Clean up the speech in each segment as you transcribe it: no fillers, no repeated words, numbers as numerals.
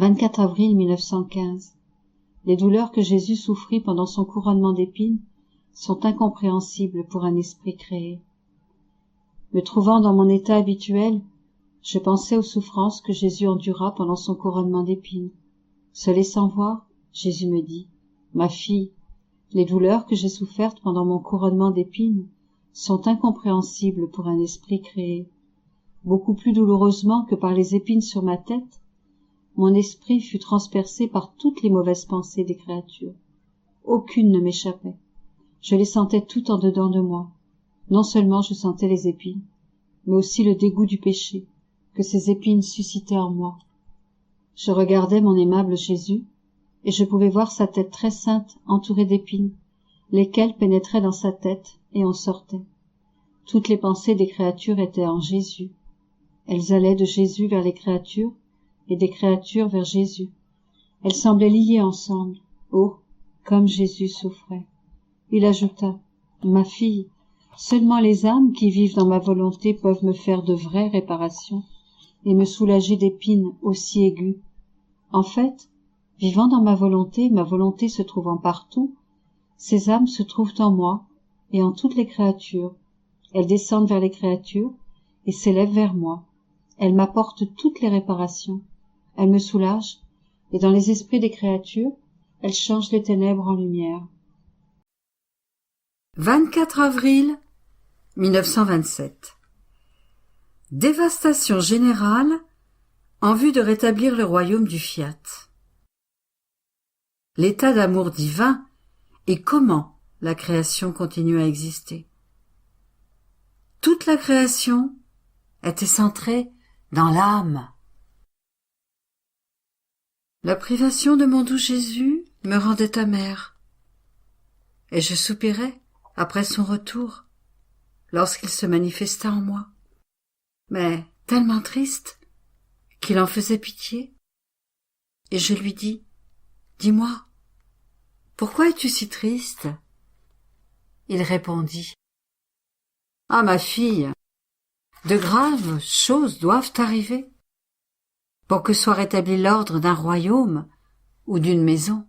24 avril 1915. Les douleurs que Jésus souffrit pendant son couronnement d'épines sont incompréhensibles pour un esprit créé. Me trouvant dans mon état habituel, je pensais aux souffrances que Jésus endura pendant son couronnement d'épines. Se laissant voir, Jésus me dit : « Ma fille, les douleurs que j'ai souffertes pendant mon couronnement d'épines sont incompréhensibles pour un esprit créé. Beaucoup plus douloureusement que par les épines sur ma tête, mon esprit fut transpercé par toutes les mauvaises pensées des créatures. Aucune ne m'échappait. Je les sentais toutes en dedans de moi. Non seulement je sentais les épines, mais aussi le dégoût du péché que ces épines suscitaient en moi. Je regardais mon aimable Jésus, et je pouvais voir sa tête très sainte entourée d'épines, lesquelles pénétraient dans sa tête et en sortaient. Toutes les pensées des créatures étaient en Jésus. Elles allaient de Jésus vers les créatures, et des créatures vers Jésus. Elles semblaient liées ensemble. Oh, comme Jésus souffrait. Il ajouta : « Ma fille, seulement les âmes qui vivent dans ma volonté peuvent me faire de vraies réparations et me soulager d'épines aussi aiguës. En fait, vivant dans ma volonté se trouvant partout, ces âmes se trouvent en moi et en toutes les créatures. Elles descendent vers les créatures et s'élèvent vers moi. Elles m'apportent toutes les réparations. Elles me soulagent, et dans les esprits des créatures, elles changent les ténèbres en lumière. » 24 avril 1927. Dévastation générale en vue de rétablir le royaume du fiat. L'état d'amour divin et comment la création continue à exister. Toute la création était centrée dans l'âme. La privation de mon doux Jésus me rendait amère, et je soupirais après son retour, lorsqu'il se manifesta en moi, mais tellement triste qu'il en faisait pitié, et je lui dis : « Dis-moi, pourquoi es-tu si triste ?» Il répondit : « Ah, ma fille, de graves choses doivent arriver pour que soit rétabli l'ordre d'un royaume ou d'une maison.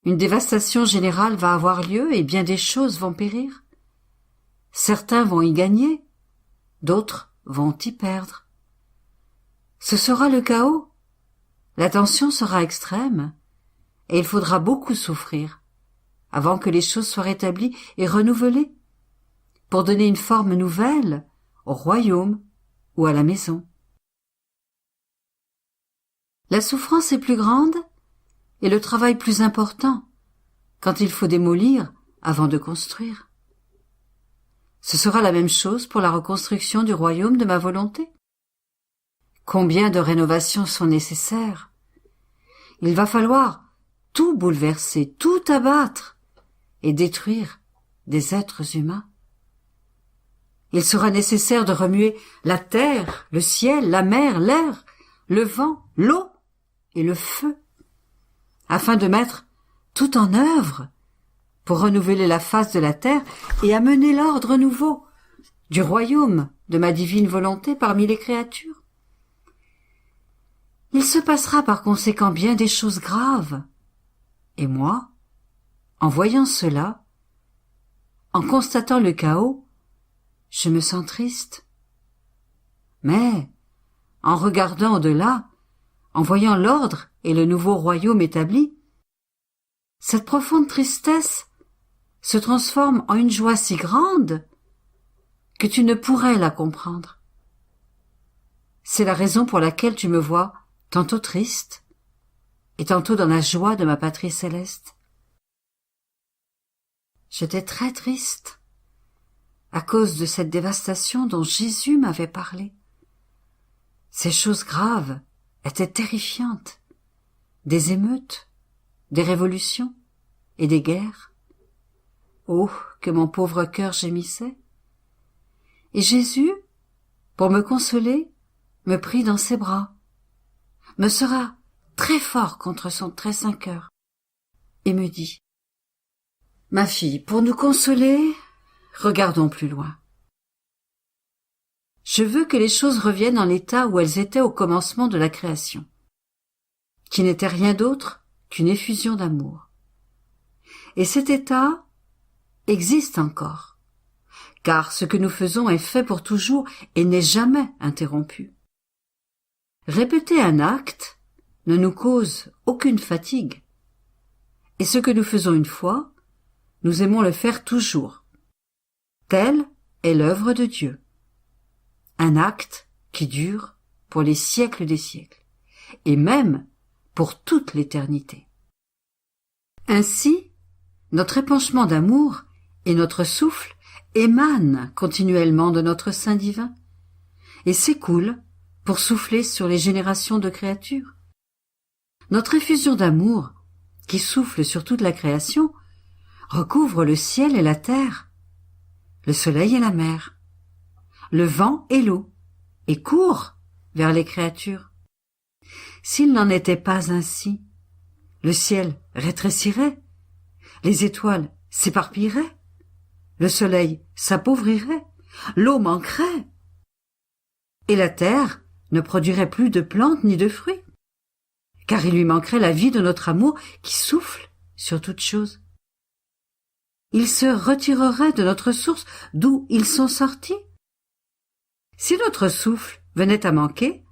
Une dévastation générale va avoir lieu et bien des choses vont périr. Certains vont y gagner, d'autres vont y perdre. Ce sera le chaos, la tension sera extrême, et il faudra beaucoup souffrir avant que les choses soient rétablies et renouvelées, pour donner une forme nouvelle au royaume ou à la maison. La souffrance est plus grande et le travail plus important quand il faut démolir avant de construire. Ce sera la même chose pour la reconstruction du royaume de ma volonté. Combien de rénovations sont nécessaires? Il va falloir tout bouleverser, tout abattre et détruire des êtres humains. Il sera nécessaire de remuer la terre, le ciel, la mer, l'air, le vent, l'eau et le feu, afin de mettre tout en œuvre pour renouveler la face de la terre et amener l'ordre nouveau du royaume de ma divine volonté parmi les créatures. Il se passera par conséquent bien des choses graves, et moi, en voyant cela, en constatant le chaos, je me sens triste. Mais, en regardant au-delà, en voyant l'ordre et le nouveau royaume établi, cette profonde tristesse se transforme en une joie si grande que tu ne pourrais la comprendre. C'est la raison pour laquelle tu me vois tantôt triste et tantôt dans la joie de ma patrie céleste. J'étais très triste à cause de cette dévastation dont Jésus m'avait parlé. Ces choses graves étaient terrifiantes, des émeutes, des révolutions et des guerres. Oh, que mon pauvre cœur gémissait! Et Jésus, pour me consoler, me prit dans ses bras, me serra très fort contre son très saint cœur, et me dit : « Ma fille, pour nous consoler, regardons plus loin. Je veux que les choses reviennent en l'état où elles étaient au commencement de la création. qui n'était rien d'autre qu'une effusion d'amour. Et cet état existe encore, car ce que nous faisons est fait pour toujours et n'est jamais interrompu. Répéter un acte ne nous cause aucune fatigue, et ce que nous faisons une fois, nous aimons le faire toujours. Telle est l'œuvre de Dieu. Un acte qui dure pour les siècles des siècles, et même pour toute l'éternité. Ainsi, notre épanchement d'amour et notre souffle émanent continuellement de notre sein divin, et s'écoulent pour souffler sur les générations de créatures. Notre effusion d'amour, qui souffle sur toute la création, recouvre le ciel et la terre, le soleil et la mer, le vent et l'eau, et court vers les créatures. S'il n'en était pas ainsi, le ciel rétrécirait, les étoiles s'éparpilleraient, le soleil s'appauvrirait, l'eau manquerait, et la terre ne produirait plus de plantes ni de fruits, car il lui manquerait la vie de notre amour qui souffle sur toute chose. Ils se retireraient de notre source d'où ils sont sortis. Si notre souffle venait à manquer,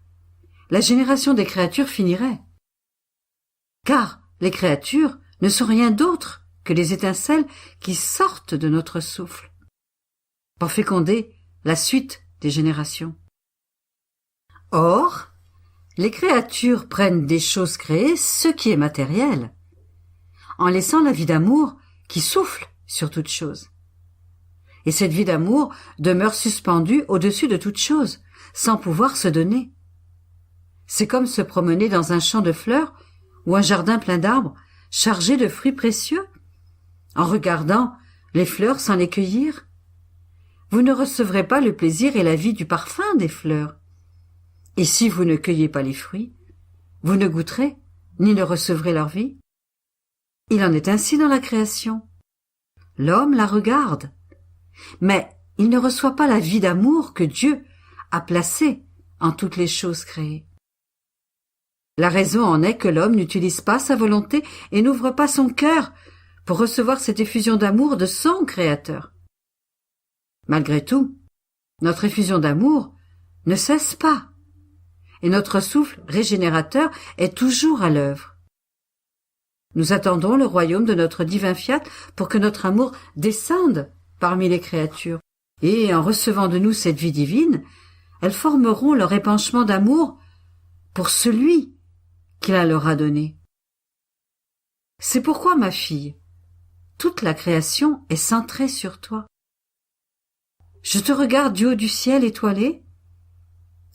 la génération des créatures finirait. Car les créatures ne sont rien d'autre que les étincelles qui sortent de notre souffle pour féconder la suite des générations. Or, les créatures prennent des choses créées ce qui est matériel, en laissant la vie d'amour qui souffle sur toute chose. Et cette vie d'amour demeure suspendue au-dessus de toute chose, sans pouvoir se donner. C'est comme se promener dans un champ de fleurs ou un jardin plein d'arbres chargés de fruits précieux, en regardant les fleurs sans les cueillir. Vous ne recevrez pas le plaisir et la vie du parfum des fleurs. Et si vous ne cueillez pas les fruits, vous ne goûterez ni ne recevrez leur vie. Il en est ainsi dans la création. L'homme la regarde, mais il ne reçoit pas la vie d'amour que Dieu a placée en toutes les choses créées. La raison en est que l'homme n'utilise pas sa volonté et n'ouvre pas son cœur pour recevoir cette effusion d'amour de son Créateur. Malgré tout, notre effusion d'amour ne cesse pas, et notre souffle régénérateur est toujours à l'œuvre. Nous attendons le royaume de notre divin fiat pour que notre amour descende parmi les créatures, et en recevant de nous cette vie divine, elles formeront leur épanchement d'amour pour celui qui la leur a donné. C'est pourquoi, ma fille, toute la création est centrée sur toi. Je te regarde du haut du ciel étoilé,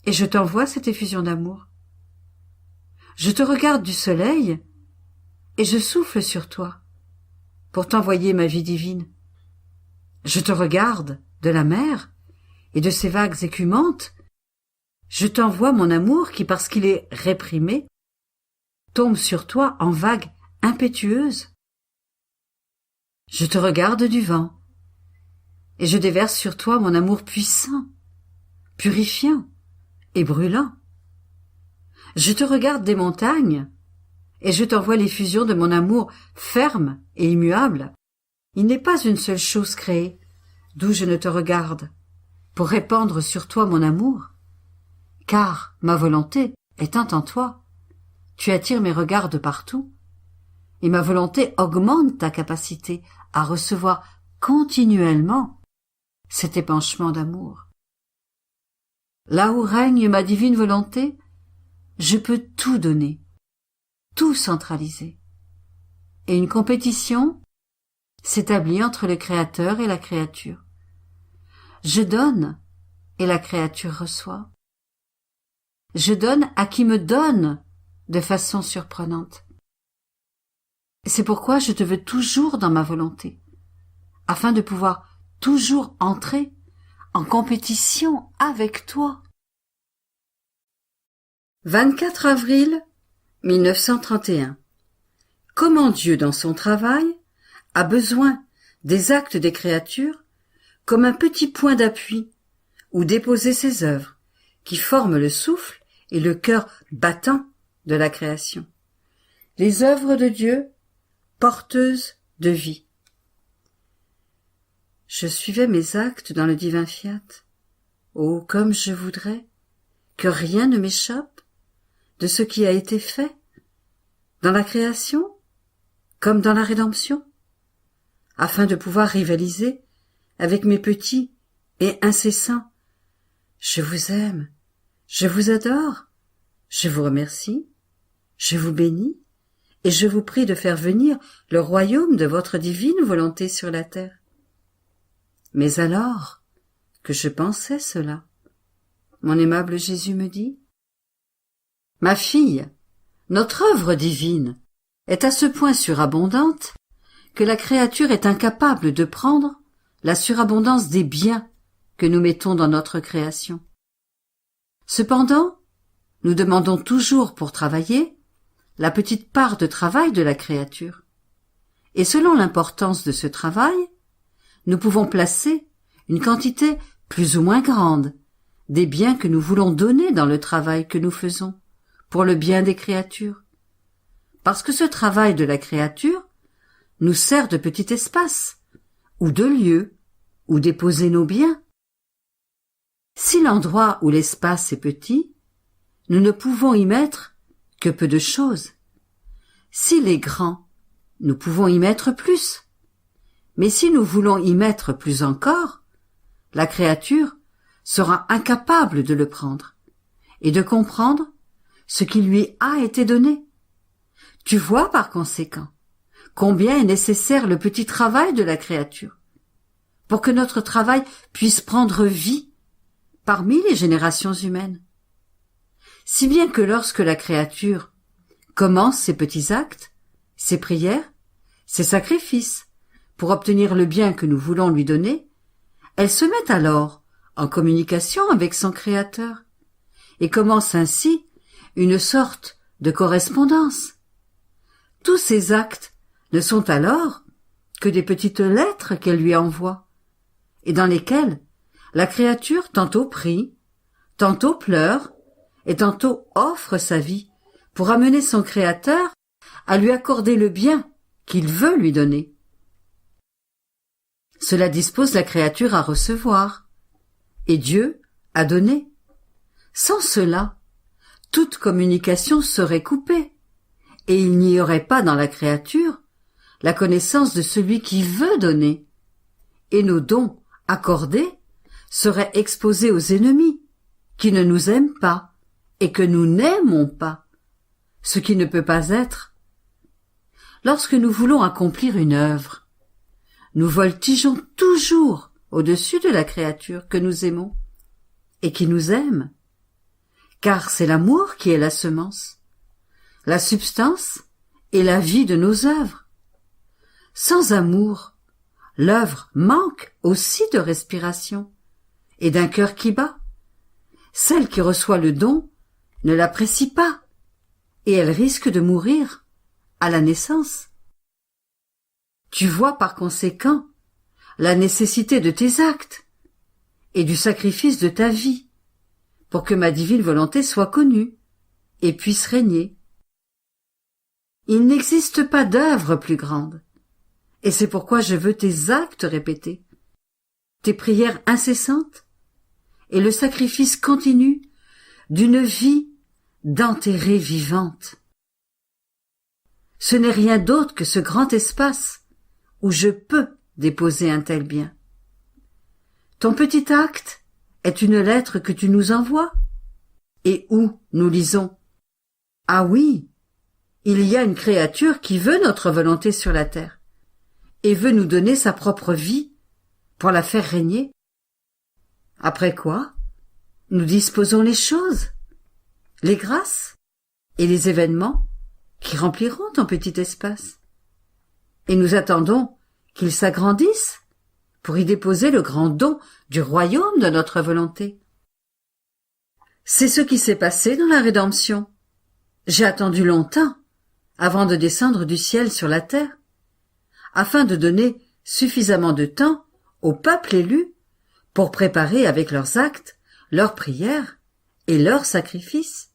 et je t'envoie cette effusion d'amour. Je te regarde du soleil, et je souffle sur toi, pour t'envoyer ma vie divine. Je te regarde de la mer, et de ses vagues écumantes, je t'envoie mon amour qui, parce qu'il est réprimé, tombe sur toi en vagues impétueuses. Je te regarde du vent, et je déverse sur toi mon amour puissant, purifiant et brûlant. Je te regarde des montagnes, et je t'envoie l'effusion de mon amour ferme et immuable. Il n'est pas une seule chose créée, d'où je ne te regarde, pour répandre sur toi mon amour, car ma volonté étant en toi, tu attires mes regards de partout, et ma volonté augmente ta capacité à recevoir continuellement cet épanchement d'amour. Là où règne ma divine volonté, je peux tout donner, tout centraliser. Et une compétition s'établit entre le Créateur et la créature. Je donne et la créature reçoit. Je donne à qui me donne de façon surprenante. C'est pourquoi je te veux toujours dans ma volonté, afin de pouvoir toujours entrer en compétition avec toi. 24 avril 1931. Comment Dieu, dans son travail, a besoin des actes des créatures comme un petit point d'appui où déposer ses œuvres, qui forment le souffle et le cœur battant de la création. les œuvres de Dieu, porteuses de vie. Je suivais mes actes dans le divin fiat. Oh, comme je voudrais que rien ne m'échappe de ce qui a été fait, dans la création comme dans la rédemption, afin de pouvoir rivaliser avec mes petits et incessants. Je vous aime, je vous adore, je vous remercie, je vous bénis, et je vous prie de faire venir le royaume de votre divine volonté sur la terre. Mais alors que je pensais cela, mon aimable Jésus me dit : Ma fille, notre œuvre divine est à ce point surabondante que la créature est incapable de prendre la surabondance des biens que nous mettons dans notre création. Cependant, nous demandons toujours pour travailler la petite part de travail de la créature. Et selon l'importance de ce travail, nous pouvons placer une quantité plus ou moins grande des biens que nous voulons donner dans le travail que nous faisons pour le bien des créatures. Parce que ce travail de la créature nous sert de petit espace, ou de lieu, où déposer nos biens. Si l'endroit où l'espace est petit, nous ne pouvons y mettre que peu de choses. S'il est grand, nous pouvons y mettre plus. Mais si nous voulons y mettre plus encore, la créature sera incapable de le prendre et de comprendre ce qui lui a été donné. Tu vois par conséquent combien est nécessaire le petit travail de la créature pour que notre travail puisse prendre vie parmi les générations humaines. Si bien que lorsque la créature commence ses petits actes, ses prières, ses sacrifices pour obtenir le bien que nous voulons lui donner, elle se met alors en communication avec son Créateur et commence ainsi une sorte de correspondance. Tous ces actes ne sont alors que des petites lettres qu'elle lui envoie, et dans lesquelles la créature tantôt prie, tantôt pleure, et tantôt offre sa vie pour amener son Créateur à lui accorder le bien qu'il veut lui donner. Cela dispose la créature à recevoir, et Dieu à donner. Sans cela, toute communication serait coupée, et il n'y aurait pas dans la créature la connaissance de celui qui veut donner, et nos dons accordés seraient exposés aux ennemis, qui ne nous aiment pas, et que nous n'aimons pas, ce qui ne peut pas être. Lorsque nous voulons accomplir une œuvre, nous voltigeons toujours au-dessus de la créature que nous aimons, et qui nous aime, car c'est l'amour qui est la semence, la substance et la vie de nos œuvres. Sans amour, l'œuvre manque aussi de respiration et d'un cœur qui bat. Celle qui reçoit le don ne l'apprécie pas, et elle risque de mourir à la naissance. Tu vois par conséquent la nécessité de tes actes et du sacrifice de ta vie pour que ma divine volonté soit connue et puisse régner. Il n'existe pas d'œuvre plus grande, et c'est pourquoi je veux tes actes répétés, tes prières incessantes et le sacrifice continu d'une vie d'enterrée vivante. Ce n'est rien d'autre que ce grand espace où je peux déposer un tel bien. Ton petit acte est une lettre que tu nous envoies, et où nous lisons : Ah oui, il y a une créature qui veut notre volonté sur la terre, et veut nous donner sa propre vie pour la faire régner. Après quoi, nous disposons les choses, les grâces et les événements qui rempliront ton petit espace. Et nous attendons qu'ils s'agrandissent pour y déposer le grand don du royaume de notre volonté. C'est ce qui s'est passé dans la rédemption. J'ai attendu longtemps avant de descendre du ciel sur la terre, afin de donner suffisamment de temps au peuple élu pour préparer avec leurs actes, leurs prières et leurs sacrifices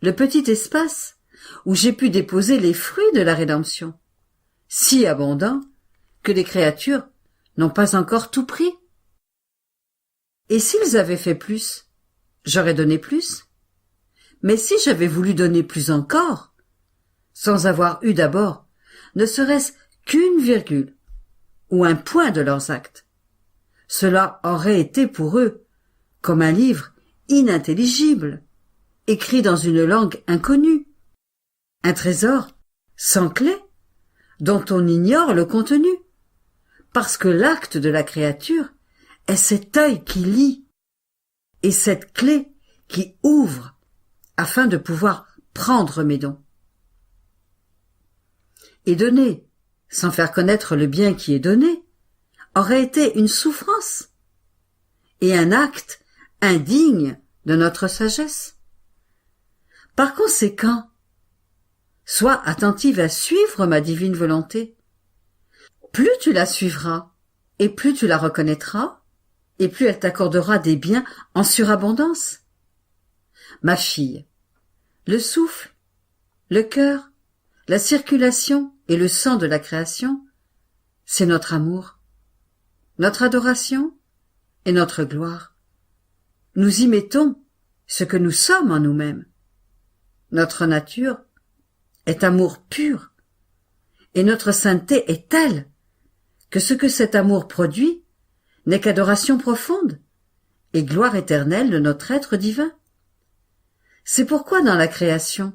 le petit espace où j'ai pu déposer les fruits de la rédemption, si abondants que les créatures n'ont pas encore tout pris. Et s'ils avaient fait plus, j'aurais donné plus. Mais si j'avais voulu donner plus encore, sans avoir eu d'abord ne serait-ce qu'une virgule ou un point de leurs actes, cela aurait été pour eux comme un livre inintelligible, écrit dans une langue inconnue, un trésor sans clé, dont on ignore le contenu, parce que l'acte de la créature est cet œil qui lit, et cette clé qui ouvre, afin de pouvoir prendre mes dons. Et donner, sans faire connaître le bien qui est donné, aurait été une souffrance, et un acte indigne de notre sagesse. Par conséquent, sois attentive à suivre ma divine volonté. Plus tu la suivras, et plus tu la reconnaîtras, et plus elle t'accordera des biens en surabondance. Ma fille, le souffle, le cœur, la circulation et le sang de la création, c'est notre amour, notre adoration et notre gloire. Nous y mettons ce que nous sommes en nous-mêmes. Notre nature est amour pur, et notre sainteté est telle que ce que cet amour produit n'est qu'adoration profonde et gloire éternelle de notre être divin. C'est pourquoi dans la création,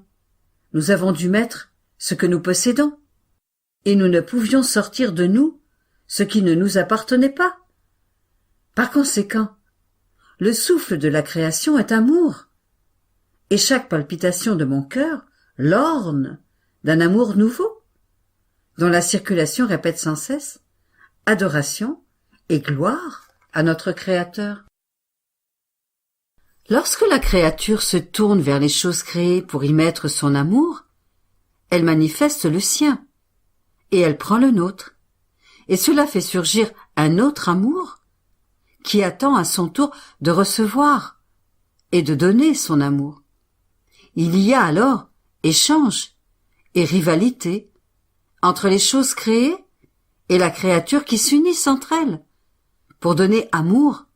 nous avons dû mettre ce que nous possédons, et nous ne pouvions sortir de nous ce qui ne nous appartenait pas. Par conséquent, le souffle de la création est amour, et chaque palpitation de mon cœur l'orne d'un amour nouveau, dont la circulation répète sans cesse adoration et gloire à notre Créateur. Lorsque la créature se tourne vers les choses créées pour y mettre son amour, elle manifeste le sien, et elle prend le nôtre, et cela fait surgir un autre amour qui attend à son tour de recevoir et de donner son amour. Il y a alors échange et rivalité entre les choses créées et la créature qui s'unissent entre elles pour donner amour,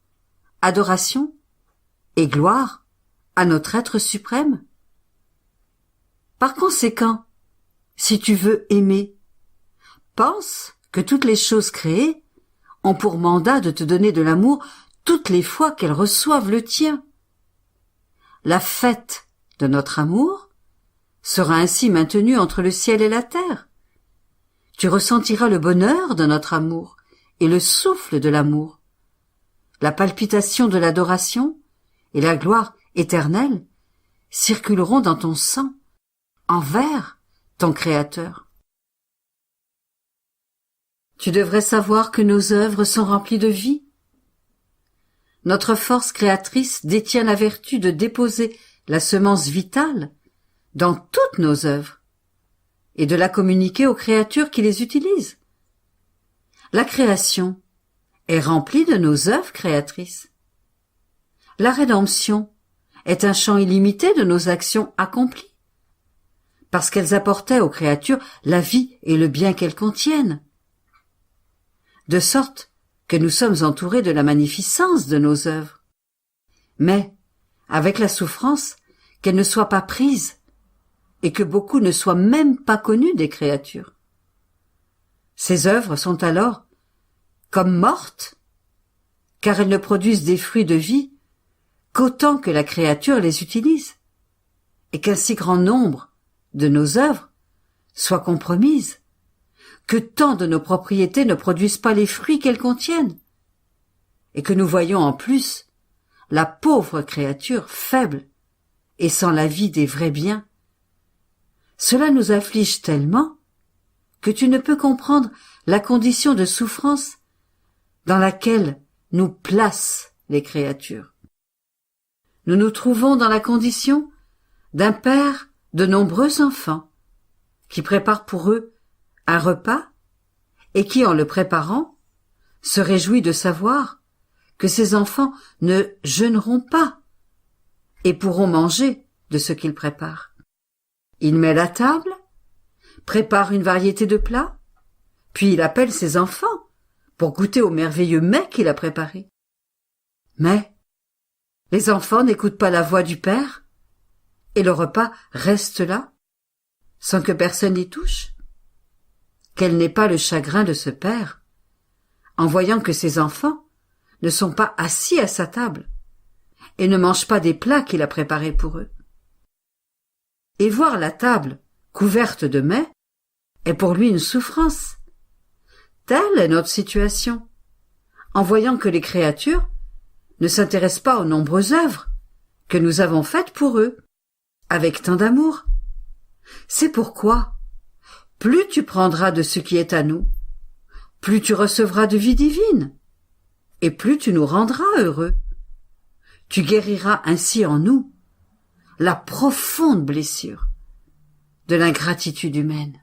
adoration et gloire à notre être suprême. Par conséquent, si tu veux aimer, pense que toutes les choses créées ont pour mandat de te donner de l'amour toutes les fois qu'elles reçoivent le tien. La fête de notre amour sera ainsi maintenue entre le ciel et la terre. Tu ressentiras le bonheur de notre amour et le souffle de l'amour, la palpitation de l'adoration et la gloire éternelle circuleront dans ton sang envers ton Créateur. Tu devrais savoir que nos œuvres sont remplies de vie. Notre force créatrice détient la vertu de déposer la semence vitale dans toutes nos œuvres et de la communiquer aux créatures qui les utilisent. La création est remplie de nos œuvres créatrices. La rédemption est un champ illimité de nos actions accomplies, parce qu'elles apportaient aux créatures la vie et le bien qu'elles contiennent, de sorte que nous sommes entourés de la magnificence de nos œuvres, mais avec la souffrance qu'elles ne soient pas prises et que beaucoup ne soient même pas connus des créatures. Ces œuvres sont alors comme mortes, car elles ne produisent des fruits de vie qu'autant que la créature les utilise, et qu'un si grand nombre de nos œuvres soient compromises, que tant de nos propriétés ne produisent pas les fruits qu'elles contiennent, et que nous voyons en plus la pauvre créature faible et sans la vie des vrais biens. Cela nous afflige tellement que tu ne peux comprendre la condition de souffrance dans laquelle nous placent les créatures. Nous nous trouvons dans la condition d'un père de nombreux enfants qui prépare pour eux un repas et qui, en le préparant, se réjouit de savoir que ces enfants ne jeûneront pas et pourront manger de ce qu'il prépare. Il met la table, prépare une variété de plats, puis il appelle ses enfants pour goûter au merveilleux mets qu'il a préparé. Mais les enfants n'écoutent pas la voix du Père, et le repas reste là, sans que personne y touche. Quel n'est pas le chagrin de ce Père, en voyant que ses enfants ne sont pas assis à sa table, et ne mangent pas des plats qu'il a préparés pour eux. Et voir la table couverte de mets est pour lui une souffrance. Telle est notre situation, en voyant que les créatures ne s'intéressent pas aux nombreuses œuvres que nous avons faites pour eux, avec tant d'amour. C'est pourquoi, plus tu prendras de ce qui est à nous, plus tu recevras de vie divine, et plus tu nous rendras heureux. Tu guériras ainsi en nous la profonde blessure de l'ingratitude humaine.